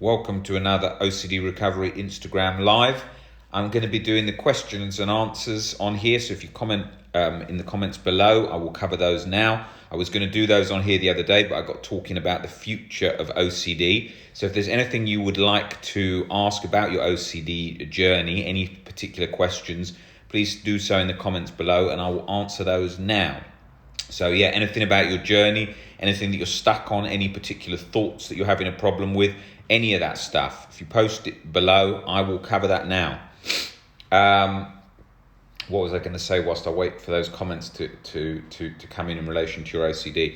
Welcome to another OCD Recovery Instagram Live. I'm going to be doing the questions and answers on here, so if you comment in the comments below, I will cover those now. I was going to do those on here the other day, but I got talking about the future of OCD. So if there's anything you would like to ask about your OCD journey, any particular questions, please do so in the comments below and I will answer those now. So yeah, anything about your journey, anything that you're stuck on, any particular thoughts that you're having a problem with, any of that stuff, if you post it below, I will cover that now. What was I going to say whilst I wait for those comments to come in relation to your OCD?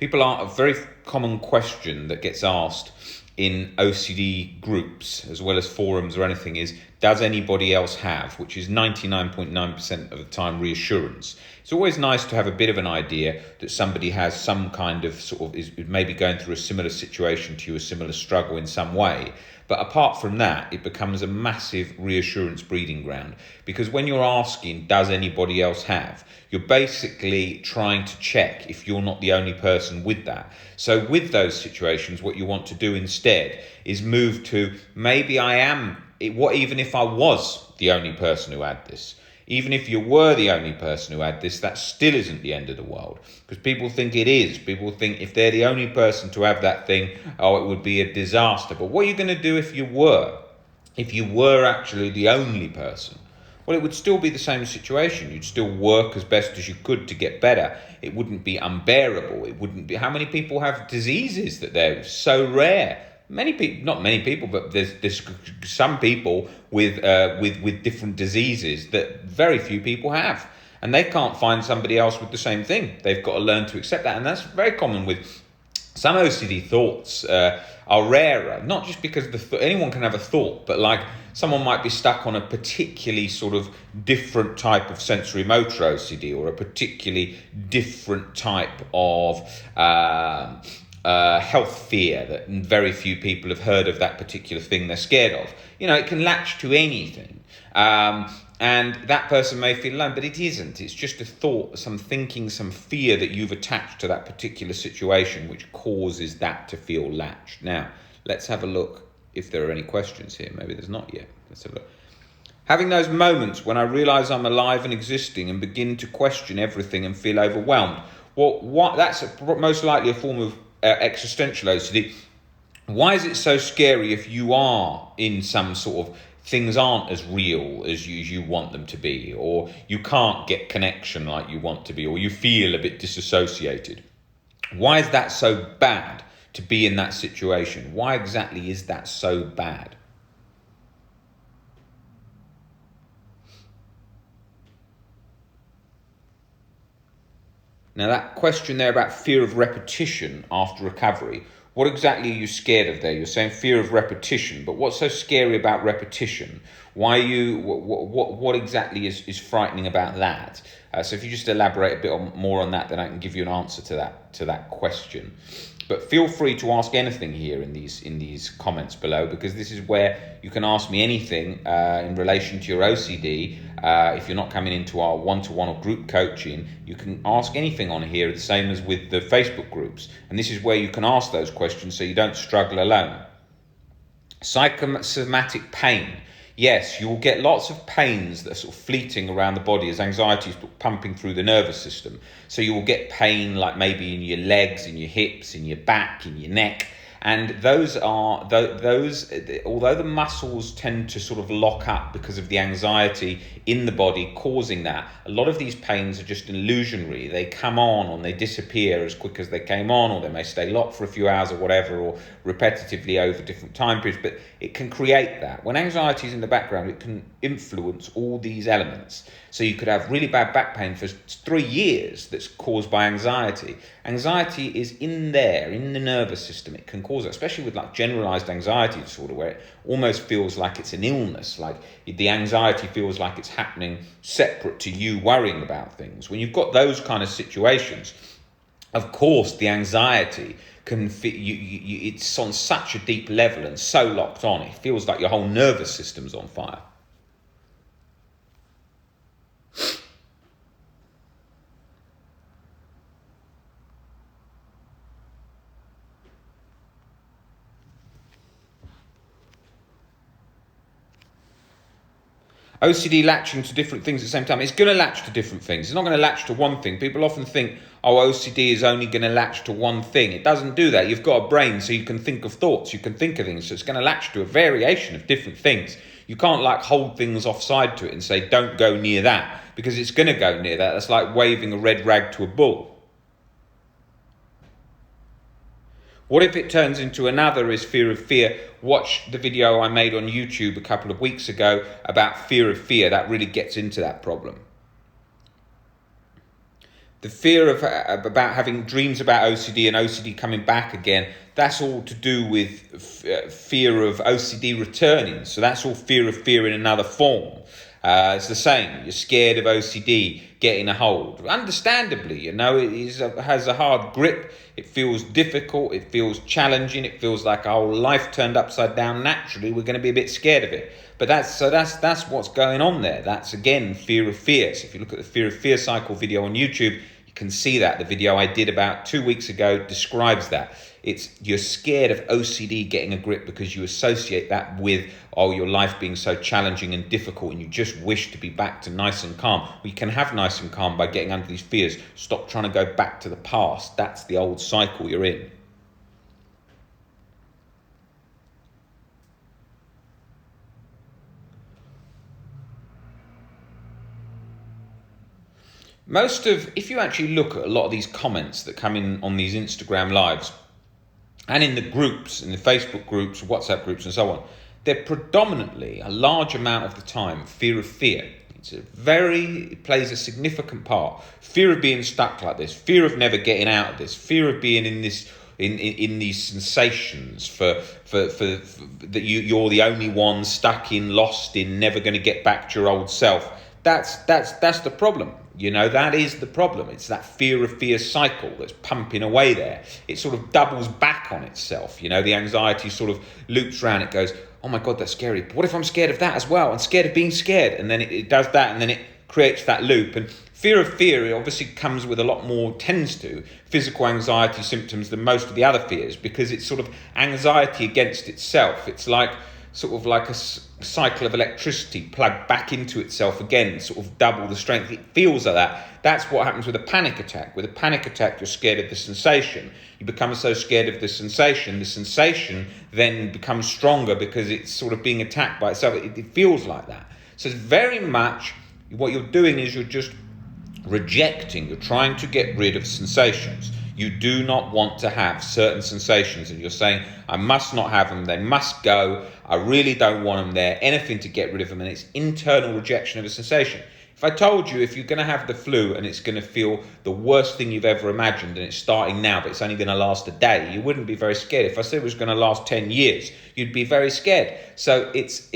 A very common question that gets asked in OCD groups as well as forums or anything is, does anybody else have, which is 99.9% of the time, reassurance. It's always nice to have a bit of an idea that somebody has some kind of is maybe going through a similar situation to you, a similar struggle in some way. But apart from that, it becomes a massive reassurance breeding ground, because when you're asking, does anybody else have, you're basically trying to check if you're not the only person with that. So with those situations, what you want to do instead is move to, maybe I am, even if I was the only person who had this, even if you were the only person who had this, that still isn't the end of the world, because people think it is. People think if they're the only person to have that thing, it would be a disaster. But what are you going to do if you were? If you were actually the only person? Well, it would still be the same situation. You'd still work as best as you could to get better. It wouldn't be unbearable. It wouldn't be. How many people have diseases that they're so rare? Many people, not many people, but there's some people with different diseases that very few people have, and they can't find somebody else with the same thing. They've got to learn to accept that, and that's very common with some OCD thoughts. Are rarer, not just because anyone can have a thought, but like someone might be stuck on a particularly sort of different type of sensory motor OCD, or a particularly different type of health fear that very few people have heard of, that particular thing they're scared of. You know, it can latch to anything. And that person may feel alone, but it isn't. It's just a thought, some thinking, some fear that you've attached to that particular situation, which causes that to feel latched. Now, let's have a look if there are any questions here. Maybe there's not yet. Let's have a look. Having those moments when I realise I'm alive and existing and begin to question everything and feel overwhelmed. Well, that's most likely a form of existential OCD. Why is it so scary if you are in some sort of, things aren't as real as you want them to be, or you can't get connection like you want to be, or you feel a bit disassociated? Why is that so bad to be in that situation? Why exactly is that so bad? Now, that question there about fear of repetition after recovery, what exactly are you scared of there? You're saying fear of repetition, but what's so scary about repetition? Why what exactly is frightening about that? So if you just elaborate a bit more on that, then I can give you an answer to that question. But feel free to ask anything here in these comments below, because this is where you can ask me anything in relation to your OCD. If you're not coming into our one-to-one or group coaching, you can ask anything on here, the same as with the Facebook groups. And this is where you can ask those questions so you don't struggle alone. Psychosomatic pain. Yes, you will get lots of pains that are sort of fleeting around the body as anxiety is pumping through the nervous system. So you will get pain like maybe in your legs, in your hips, in your back, in your neck. And those, although the muscles tend to sort of lock up because of the anxiety in the body causing that, a lot of these pains are just illusionary. They come on and they disappear as quick as they came on, or they may stay locked for a few hours or whatever, or repetitively over different time periods. But it can create that. When anxiety is in the background, it can influence all these elements. So you could have really bad back pain for 3 years that's caused by anxiety. Anxiety is in there, in the nervous system. It can cause it, especially with like generalized anxiety disorder, where it almost feels like it's an illness, like the anxiety feels like it's happening separate to you worrying about things. When you've got those kind of situations, of course, the anxiety can it's on such a deep level and so locked on, it feels like your whole nervous system's on fire. OCD latching to different things at the same time. It's going to latch to different things. It's not going to latch to one thing. People often think, oh, OCD is only going to latch to one thing. It doesn't do that. You've got a brain, so you can think of thoughts. You can think of things. So it's going to latch to a variation of different things. You can't like hold things offside to it and say, don't go near that, because it's going to go near that. That's like waving a red rag to a bull. What if it turns into another is fear of fear? Watch the video I made on YouTube a couple of weeks ago about fear of fear. That really gets into that problem. The fear of about having dreams about OCD and OCD coming back again, that's all to do with fear of OCD returning. So that's all fear of fear in another form. It's the same. You're scared of OCD getting a hold. Understandably, it has a hard grip. It feels difficult. It feels challenging. It feels like our whole life turned upside down. Naturally, we're going to be a bit scared of it. But that's what's going on there. That's again fear of fear. So if you look at the fear of fear cycle video on YouTube, you can see that. The video I did about 2 weeks ago describes that. You're scared of OCD getting a grip because you associate that with, your life being so challenging and difficult, and you just wish to be back to nice and calm. Well, you can have nice and calm by getting under these fears. Stop trying to go back to the past. That's the old cycle you're in. If you actually look at a lot of these comments that come in on these Instagram lives, and in the groups, in the Facebook groups, WhatsApp groups and so on, they're predominantly, a large amount of the time, fear of fear. It plays a significant part. Fear of being stuck like this, fear of never getting out of this, fear of being in this, in these sensations for that you're the only one stuck in, lost in, never going to get back to your old self. That's the problem. That is the problem. It's that fear of fear cycle that's pumping away there. It sort of doubles back on itself. The anxiety sort of loops around. It goes, oh my God, that's scary. But what if I'm scared of that as well? I'm scared of being scared. And then it does that, and then it creates that loop. And fear of fear, it obviously comes with a lot more, tends to, physical anxiety symptoms than most of the other fears, because it's sort of anxiety against itself. It's like a cycle of electricity plugged back into itself again, sort of double the strength. It feels like that. That's what happens with a panic attack. With a panic attack, you're scared of the sensation. You become so scared of the sensation then becomes stronger because it's sort of being attacked by itself. It feels like that. So it's very much what you're doing is you're just rejecting. You're trying to get rid of sensations. You do not want to have certain sensations, and you're saying, I must not have them, they must go, I really don't want them there, anything to get rid of them, and it's internal rejection of a sensation. If I told you if you're going to have the flu and it's going to feel the worst thing you've ever imagined, and it's starting now but it's only going to last a day, you wouldn't be very scared. If I said it was going to last 10 years, you'd be very scared. So it's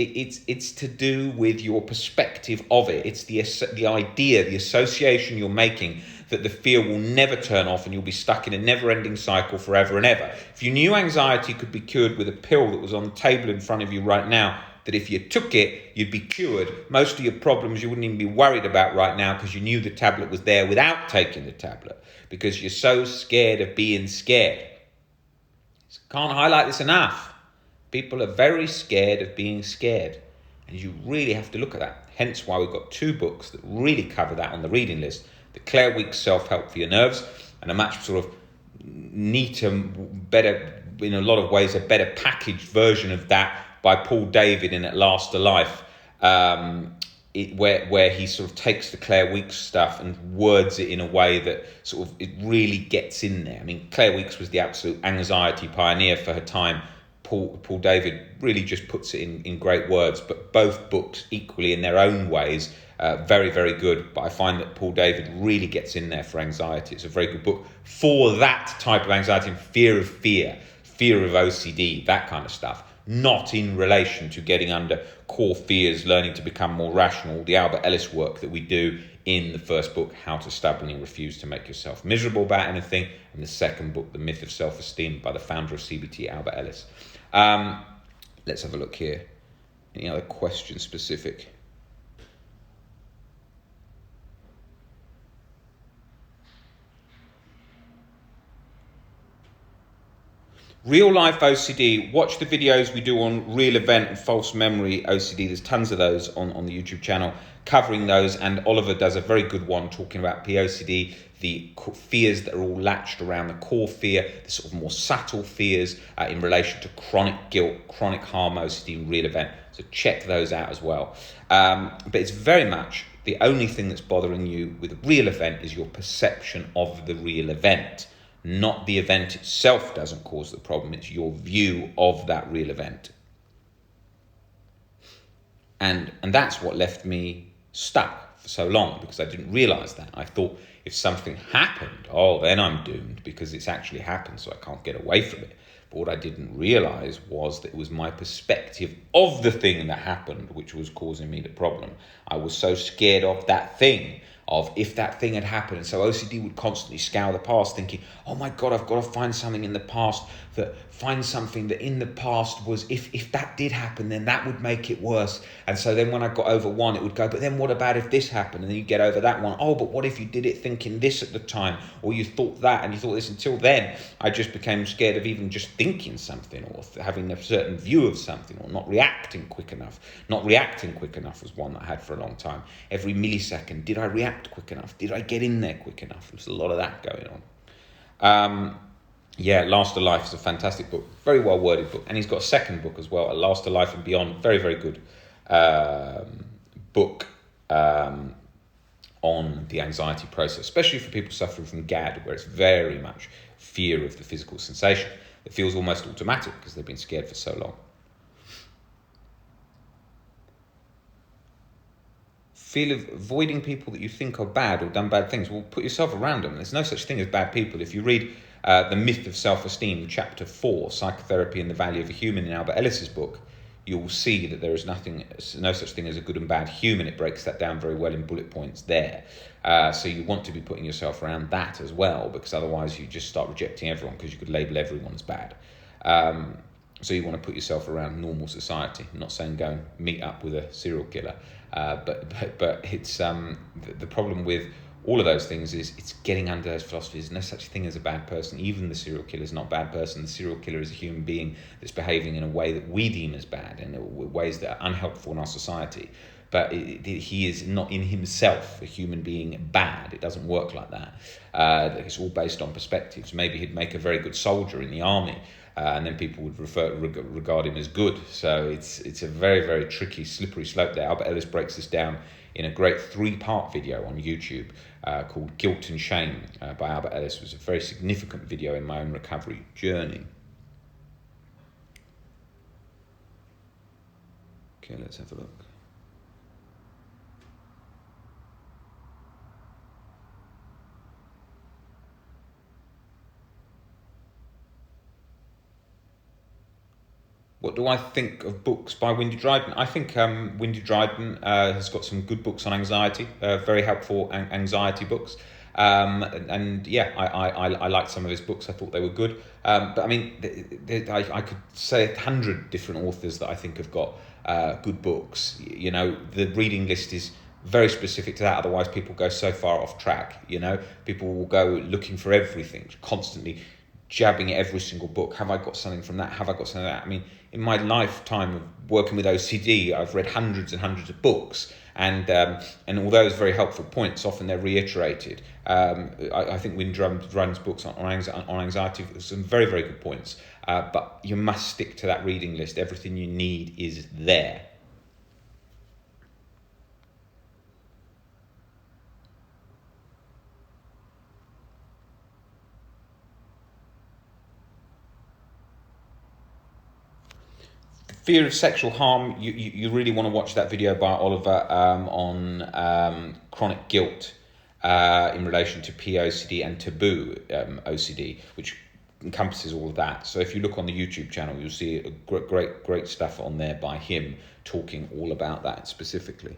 to do with your perspective of it. It's the idea, the association you're making that the fear will never turn off and you'll be stuck in a never-ending cycle forever and ever. If you knew anxiety could be cured with a pill that was on the table in front of you right now, that if you took it, you'd be cured, most of your problems you wouldn't even be worried about right now because you knew the tablet was there without taking the tablet, because you're so scared of being scared. Can't highlight this enough. People are very scared of being scared, and you really have to look at that. Hence why we've got 2 books that really cover that on the reading list. The Claire Week's Self-Help for Your Nerves, and a much sort of neater, better, in a lot of ways, a better packaged version of that by Paul David in At Last Alive, where he sort of takes the Claire Weekes stuff and words it in a way that sort of it really gets in there. I mean, Claire Weekes was the absolute anxiety pioneer for her time. Paul David really just puts it in great words, but both books equally in their own ways, very, very good. But I find that Paul David really gets in there for anxiety. It's a very good book for that type of anxiety and fear of OCD, that kind of stuff. Not in relation to getting under core fears, learning to become more rational, the Albert Ellis work that we do in the first book, How to Stubbornly Refuse to Make Yourself Miserable About Anything, and the second book, The Myth of Self-Esteem, by the founder of CBT, Albert Ellis. Let's have a look here. Any other questions specific? Real life OCD, watch the videos we do on real event and false memory OCD. There's tons of those on the YouTube channel covering those, and Oliver does a very good one talking about POCD, the fears that are all latched around the core fear, the sort of more subtle fears in relation to chronic guilt, chronic harm OCD and real event. So check those out as well. But it's very much the only thing that's bothering you with a real event is your perception of the real event. Not the event itself doesn't cause the problem, it's your view of that real event. And that's what left me stuck for so long, because I didn't realise that. I thought if something happened, then I'm doomed because it's actually happened, so I can't get away from it. But what I didn't realise was that it was my perspective of the thing that happened which was causing me the problem. I was so scared of that thing, of if that thing had happened. And so OCD would constantly scour the past thinking, oh my God, I've got to find something in the past that in the past was, if that did happen, then that would make it worse. And so then when I got over one, it would go, but then what about if this happened? And then you get over that one. Oh, but what if you did it thinking this at the time? Or you thought that and you thought this. Until then, I just became scared of even just thinking something, or having a certain view of something, or not reacting quick enough. Not reacting quick enough was one that I had for a long time. Every millisecond, did I react quick enough? Did I get in there quick enough? There's a lot of that going on. Last of Life is a fantastic book, very well worded book, and he's got a second book as well, A Last of Life and Beyond, very, very good book on the anxiety process, especially for people suffering from GAD, where it's very much fear of the physical sensation. It feels almost automatic because they've been scared for so long. Feel of avoiding people that you think are bad or done bad things. Well, put yourself around them. There's no such thing as bad people. If you read The Myth of Self-Esteem, Chapter 4, Psychotherapy and the Value of a Human in Albert Ellis's book, you'll see that there is no such thing as a good and bad human. It breaks that down very well in bullet points there. So you want to be putting yourself around that as well, because otherwise you just start rejecting everyone, because you could label everyone as bad. So you want to put yourself around normal society. I'm not saying go and meet up with a serial killer, but it's the problem with all of those things is it's getting under those philosophies. No such thing as a bad person. Even the serial killer is not a bad person. The serial killer is a human being that's behaving in a way that we deem as bad, in ways that are unhelpful in our society. But he is not in himself a human being bad. It doesn't work like that. It's all based on perspectives. Maybe he'd make a very good soldier in the army, and then people would regard him as good. So it's a very, very tricky, slippery slope there. Albert Ellis breaks this down in a great 3-part video on YouTube called Guilt and Shame by Albert Ellis. It was a very significant video in my own recovery journey. Okay, let's have a look. What do I think of books by Wendy Dryden? I think Wendy Dryden has got some good books on anxiety, very helpful anxiety books. I liked some of his books. I thought they were good. But I mean, I could say 100 different authors that I think have got good books. You know, the reading list is very specific to that. Otherwise, people go so far off track. You know, people will go looking for everything, constantly jabbing at every single book. Have I got something from that? Have I got something from that? I mean, in my lifetime of working with OCD, I've read hundreds and hundreds of books, and although it's very helpful points, often they're reiterated. I think Wendy Dryden's books on anxiety have some very, very good points, but you must stick to that reading list. Everything you need is there. Fear of sexual harm, you really want to watch that video by Oliver on chronic guilt in relation to POCD and taboo OCD, which encompasses all of that. So if you look on the YouTube channel, you'll see great stuff on there by him talking all about that specifically.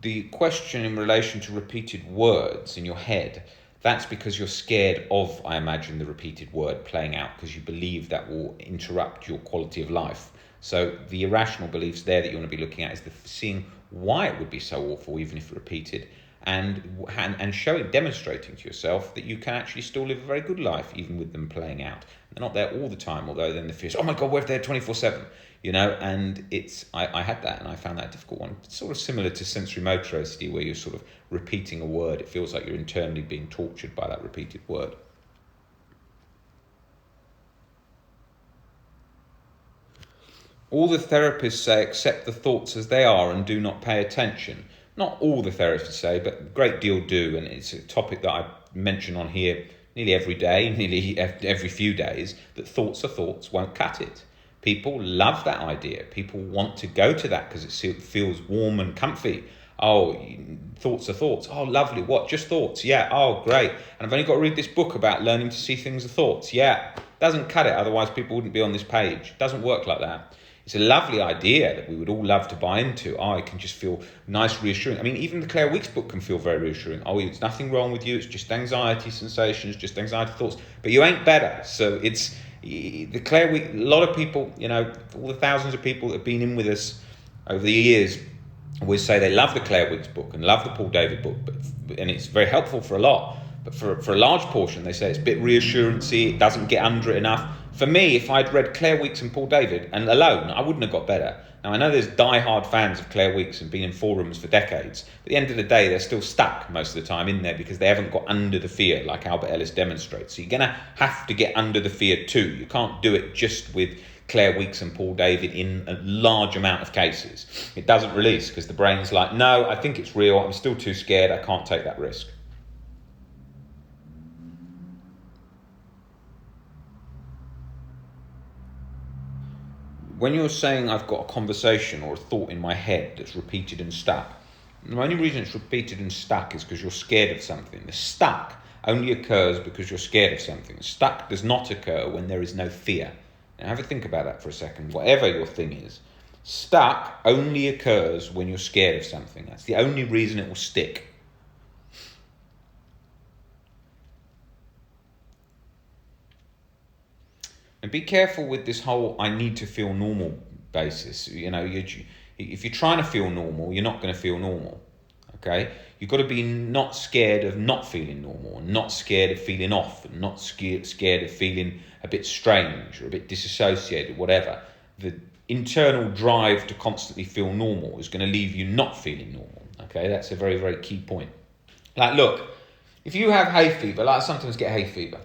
The question in relation to repeated words in your head, that's because you're scared of, I imagine, the repeated word playing out, because you believe that will interrupt your quality of life. So the irrational beliefs there that you want to be looking at is seeing why it would be so awful, even if repeated, and showing, demonstrating to yourself that you can actually still live a very good life, even with them playing out. They're not there all the time, although then the fear is, oh my God, what if they're 24/7? And I had that, and I found that a difficult one. It's sort of similar to sensory motor OCD, where you're sort of repeating a word. It feels like you're internally being tortured by that repeated word. All the therapists say accept the thoughts as they are and do not pay attention. Not all the therapists say, but a great deal do, and it's a topic that I mention on here nearly every day, nearly every few days, that thoughts are thoughts won't cut it. People love that idea. People want to go to that because it feels warm and comfy. Oh, thoughts are thoughts. Oh, lovely. What? Just thoughts? Yeah. Oh, great. And I've only got to read this book about learning to see things as thoughts. Yeah. Doesn't cut it. Otherwise, people wouldn't be on this page. Doesn't work like that. It's a lovely idea that we would all love to buy into. Oh, it can just feel nice, reassuring. I mean, even the Claire Weekes book can feel very reassuring. Oh, it's nothing wrong with you. It's just anxiety sensations, just anxiety thoughts. But you ain't better. So it's the Claire Weekes. A lot of people, all the thousands of people that have been in with us over the years, always say they love the Claire Weekes book and love the Paul David book, and it's very helpful for a lot. But for a large portion, they say it's a bit reassurancy. It doesn't get under it enough. For me, if I'd read Claire Weekes and Paul David and alone, I wouldn't have got better. Now, I know there's die-hard fans of Claire Weekes and been in forums for decades. But at the end of the day, they're still stuck most of the time in there because they haven't got under the fear like Albert Ellis demonstrates. So you're going to have to get under the fear too. You can't do it just with Claire Weekes and Paul David in a large amount of cases. It doesn't release because the brain's like, no, I think it's real. I'm still too scared. I can't take that risk. When you're saying I've got a conversation or a thought in my head that's repeated and stuck, the only reason it's repeated and stuck is because you're scared of something. The stuck only occurs because you're scared of something. Stuck does not occur when there is no fear. Now have a think about that for a second. Whatever your thing is, stuck only occurs when you're scared of something. That's the only reason it will stick. And be careful with this whole I need to feel normal basis. If you're trying to feel normal, you're not going to feel normal. Okay? You've got to be not scared of not feeling normal, and not scared of feeling off, and not scared of feeling a bit strange or a bit disassociated, whatever. The internal drive to constantly feel normal is going to leave you not feeling normal. Okay? That's a very, very key point. Like, look, if you have hay fever, like I sometimes get hay fever,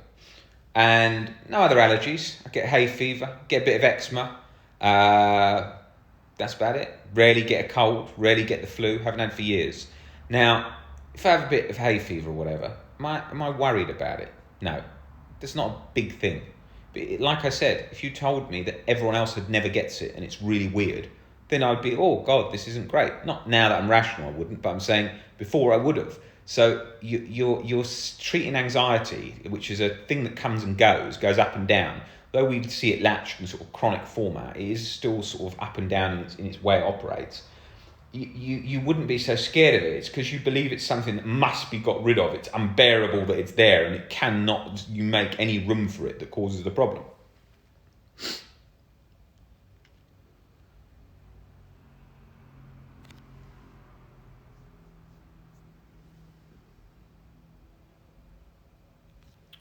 and no other allergies. I get hay fever, get a bit of eczema. That's about it. Rarely get a cold, rarely get the flu. Haven't had for years. Now, if I have a bit of hay fever or whatever, am I worried about it? No, that's not a big thing. But like I said, if you told me that everyone else never gets it and it's really weird, then I'd be, oh God, this isn't great. Not now that I'm rational, I wouldn't, but I'm saying before I would have. So you're treating anxiety, which is a thing that comes and goes up and down. Though we see it latched in sort of chronic format, it is still sort of up and down in its way it operates. You wouldn't be so scared of it. It's because you believe it's something that must be got rid of. It's unbearable that it's there, and it cannot you make any room for it that causes the problem.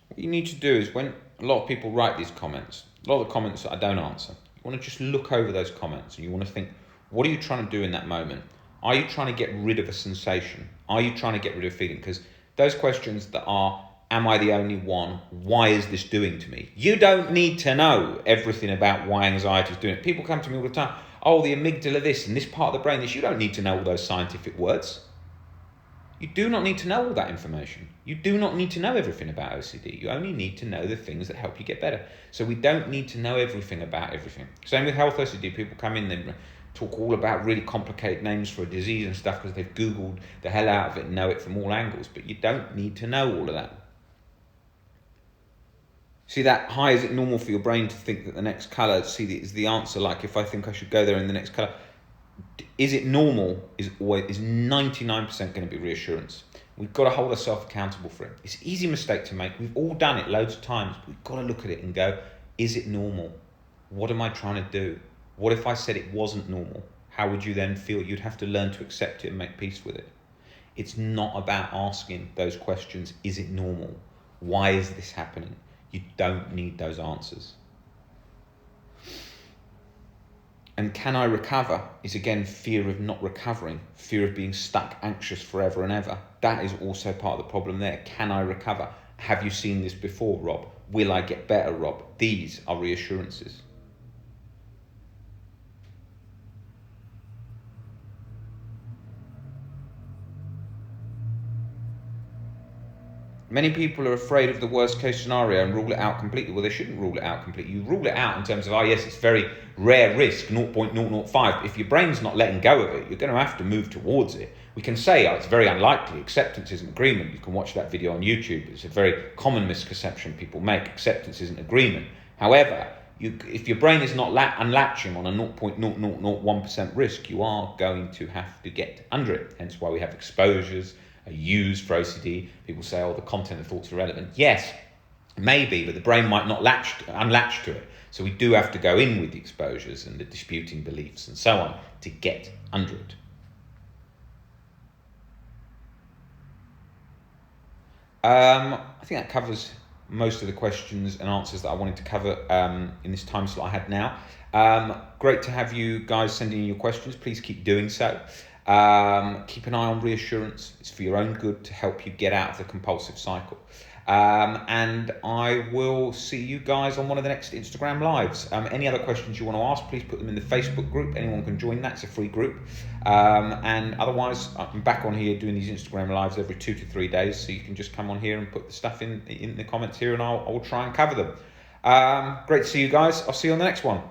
What you need to do is, when a lot of people write these comments, a lot of the comments that I don't answer, you want to just look over those comments and you want to think, what are you trying to do in that moment? Are you trying to get rid of a sensation? Are you trying to get rid of a feeling? Because those questions that are, am I the only one? Why is this doing to me? You don't need to know everything about why anxiety is doing it. People come to me all the time, oh, the amygdala this and this part of the brain this. You don't need to know all those scientific words. You do not need to know all that information. You do not need to know everything about OCD. You only need to know the things that help you get better. So we don't need to know everything about everything. Same with health OCD. People come in, they talk all about really complicated names for a disease and stuff because they've Googled the hell out of it and know it from all angles. But you don't need to know all of that. See that high, is it normal for your brain to think that the next colour, is the answer, like if I think I should go there in the next colour. Is it normal is 99% going to be reassurance. We've got to hold ourselves accountable for it. It's an easy mistake to make. We've all done it loads of times. We've got to look at it and go, is it normal? What am I trying to do? What if I said it wasn't normal? How would you then feel? You'd have to learn to accept it and make peace with it. It's not about asking those questions. Is it normal? Why is this happening? You don't need those answers. And can I recover is again fear of not recovering, fear of being stuck anxious forever and ever. That is also part of the problem there. Can I recover? Have you seen this before, Rob? Will I get better, Rob? These are reassurances. Many people are afraid of the worst case scenario and rule it out completely. Well, they shouldn't rule it out completely. You rule it out in terms of, oh yes, it's very rare risk, 0.005. If your brain's not letting go of it, you're going to have to move towards it. We can say, oh, it's very unlikely. Acceptance isn't agreement. You can watch that video on YouTube. It's a very common misconception people make. Acceptance isn't agreement. However, if your brain is not unlatching on a 0.0001% risk, you are going to have to get under it. Hence why we have exposures are used for OCD. People say, oh, the content of thoughts are relevant. Yes, maybe, but the brain might not unlatch to it. So we do have to go in with the exposures and the disputing beliefs and so on to get under it. I think that covers most of the questions and answers that I wanted to cover in this time slot I had now. Great to have you guys sending in your questions. Please keep doing so. Keep an eye on reassurance. It's for your own good to help you get out of the compulsive cycle. And I will see you guys on one of the next Instagram lives. Any other questions you want to ask, please put them in the Facebook group. Anyone can join that. It's a free group. And otherwise, I'm back on here doing these Instagram lives every 2 to 3 days. So you can just come on here and put the stuff in the comments here and I'll try and cover them. Great to see you guys. I'll see you on the next one.